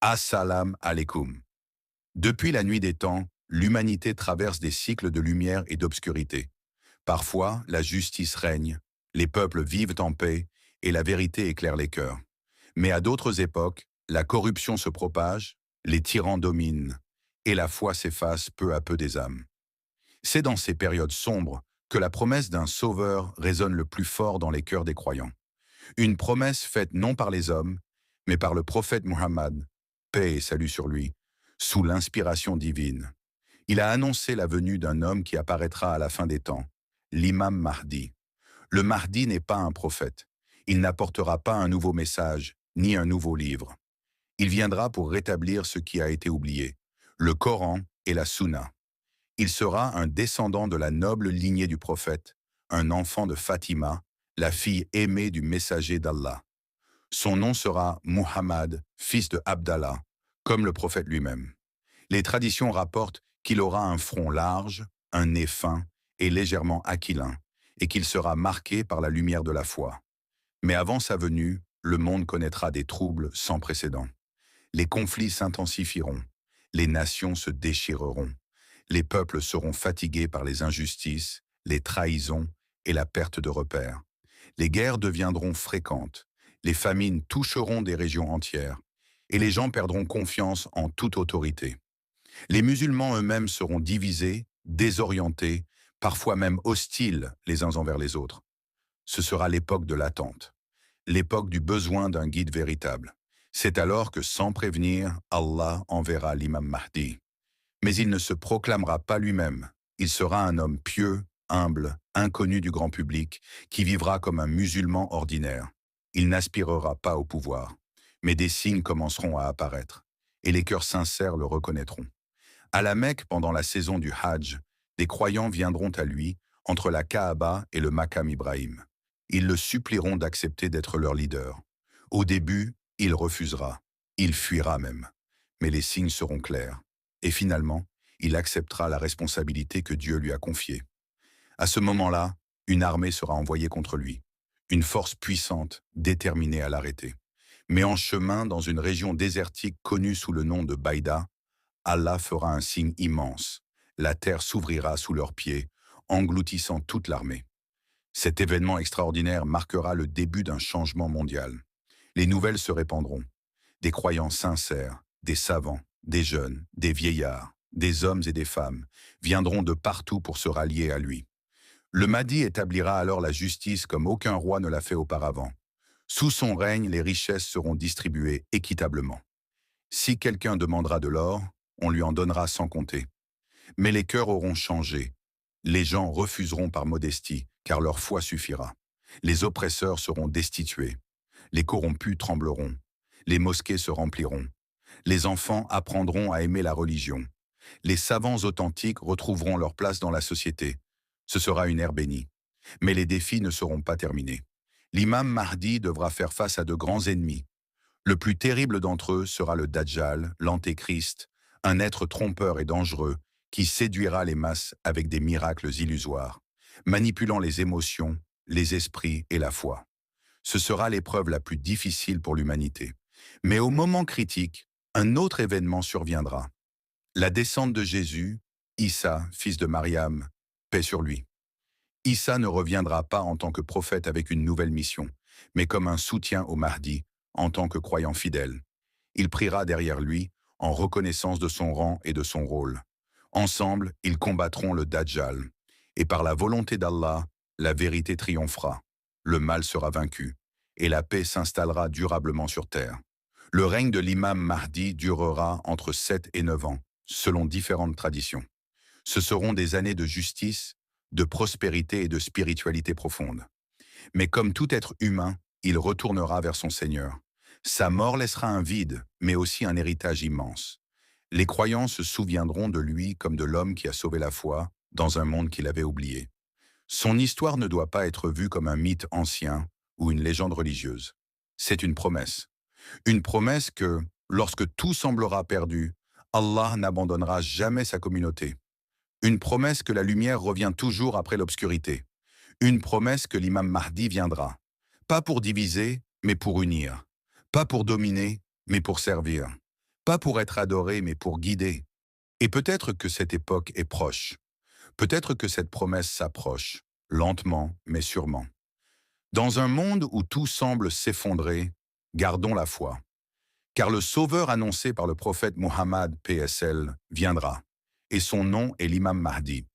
Assalam alaikum. Depuis la nuit des temps, l'humanité traverse des cycles de lumière et d'obscurité. Parfois, la justice règne, les peuples vivent en paix et la vérité éclaire les cœurs. Mais à d'autres époques, la corruption se propage, les tyrans dominent et la foi s'efface peu à peu des âmes. C'est dans ces périodes sombres que la promesse d'un sauveur résonne le plus fort dans les cœurs des croyants. Une promesse faite non par les hommes, mais par le prophète Muhammad, paix et salut sur lui, sous l'inspiration divine. Il a annoncé la venue d'un homme qui apparaîtra à la fin des temps, l'imam Mahdi. Le Mahdi n'est pas un prophète. Il n'apportera pas un nouveau message, ni un nouveau livre. Il viendra pour rétablir ce qui a été oublié, le Coran et la Sunna. Il sera un descendant de la noble lignée du prophète, un enfant de Fatima, la fille aimée du messager d'Allah. Son nom sera Muhammad, fils de Abdallah, comme le prophète lui-même. Les traditions rapportent qu'il aura un front large, un nez fin et légèrement aquilin, et qu'il sera marqué par la lumière de la foi. Mais avant sa venue, le monde connaîtra des troubles sans précédent. Les conflits s'intensifieront, les nations se déchireront, les peuples seront fatigués par les injustices, les trahisons et la perte de repères. Les guerres deviendront fréquentes, les famines toucheront des régions entières, et les gens perdront confiance en toute autorité. Les musulmans eux-mêmes seront divisés, désorientés, parfois même hostiles les uns envers les autres. Ce sera l'époque de l'attente, l'époque du besoin d'un guide véritable. C'est alors que, sans prévenir, Allah enverra l'imam Mahdi. Mais il ne se proclamera pas lui-même. Il sera un homme pieux, humble, inconnu du grand public, qui vivra comme un musulman ordinaire. Il n'aspirera pas au pouvoir, mais des signes commenceront à apparaître, et les cœurs sincères le reconnaîtront. À la Mecque, pendant la saison du Hajj, des croyants viendront à lui, entre la Kaaba et le Maqam Ibrahim. Ils le supplieront d'accepter d'être leur leader. Au début, il refusera, il fuira même. Mais les signes seront clairs. Et finalement, il acceptera la responsabilité que Dieu lui a confiée. À ce moment-là, une armée sera envoyée contre lui, une force puissante, déterminée à l'arrêter. Mais en chemin, dans une région désertique connue sous le nom de Baïda, Allah fera un signe immense. La terre s'ouvrira sous leurs pieds, engloutissant toute l'armée. Cet événement extraordinaire marquera le début d'un changement mondial. Les nouvelles se répandront. Des croyants sincères, des savants, des jeunes, des vieillards, des hommes et des femmes viendront de partout pour se rallier à lui. Le Mahdi établira alors la justice comme aucun roi ne l'a fait auparavant. Sous son règne, les richesses seront distribuées équitablement. Si quelqu'un demandera de l'or, on lui en donnera sans compter. Mais les cœurs auront changé. Les gens refuseront par modestie, car leur foi suffira. Les oppresseurs seront destitués. Les corrompus trembleront. Les mosquées se rempliront. Les enfants apprendront à aimer la religion. Les savants authentiques retrouveront leur place dans la société. Ce sera une ère bénie. Mais les défis ne seront pas terminés. L'imam Mahdi devra faire face à de grands ennemis. Le plus terrible d'entre eux sera le Dajjal, l'Antéchrist, un être trompeur et dangereux qui séduira les masses avec des miracles illusoires, manipulant les émotions, les esprits et la foi. Ce sera l'épreuve la plus difficile pour l'humanité. Mais au moment critique, un autre événement surviendra. La descente de Jésus, Issa, fils de Mariam, paix sur lui. Issa ne reviendra pas en tant que prophète avec une nouvelle mission, mais comme un soutien au Mahdi, en tant que croyant fidèle. Il priera derrière lui, en reconnaissance de son rang et de son rôle. Ensemble, ils combattront le Dajjal. Et par la volonté d'Allah, la vérité triomphera. Le mal sera vaincu, et la paix s'installera durablement sur terre. Le règne de l'imam Mahdi durera entre 7 et 9 ans, selon différentes traditions. Ce seront des années de justice, de prospérité et de spiritualité profonde. Mais comme tout être humain, il retournera vers son Seigneur. Sa mort laissera un vide, mais aussi un héritage immense. Les croyants se souviendront de lui comme de l'homme qui a sauvé la foi dans un monde qu'il avait oublié. Son histoire ne doit pas être vue comme un mythe ancien ou une légende religieuse. C'est une promesse. Une promesse que, lorsque tout semblera perdu, Allah n'abandonnera jamais sa communauté. Une promesse que la lumière revient toujours après l'obscurité. Une promesse que l'imam Mahdi viendra. Pas pour diviser, mais pour unir. Pas pour dominer, mais pour servir. pas pour être adoré, mais pour guider. Et peut-être que cette époque est proche. Peut-être que cette promesse s'approche, lentement mais sûrement. Dans un monde où tout semble s'effondrer, gardons la foi. Car le Sauveur annoncé par le prophète Mohammed PSL viendra, et son nom est l'imam Mahdi.